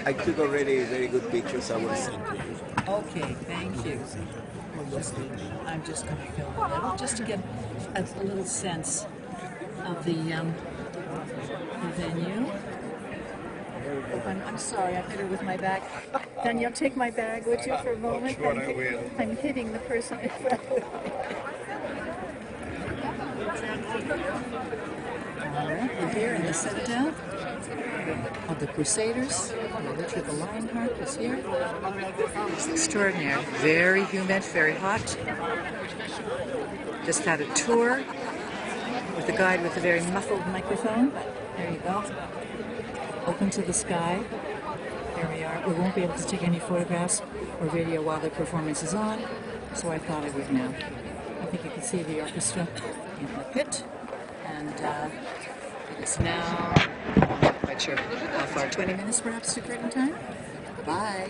I took already very good pictures. I will send to you. Okay, thank you. I'm just going to film a little, just to get a little sense of the venue. Oh, I'm sorry, I'm here with my bag. Danielle, take my bag, would you, for a moment? Sure, I will. I'm hitting the person in front of me. All right, we're here in the Citadel of the Crusaders. Richard the Lionheart is here. It's extraordinary. Very humid, very hot. Just had a tour with a guide with a very muffled microphone. There you go. Open to the sky. Here we are. We won't be able to take any photographs or video while the performance is on, so I thought I would now. I think you can see the orchestra in the pit, and it is now, I'm not quite sure how far, 20 minutes perhaps to curtain time. Bye.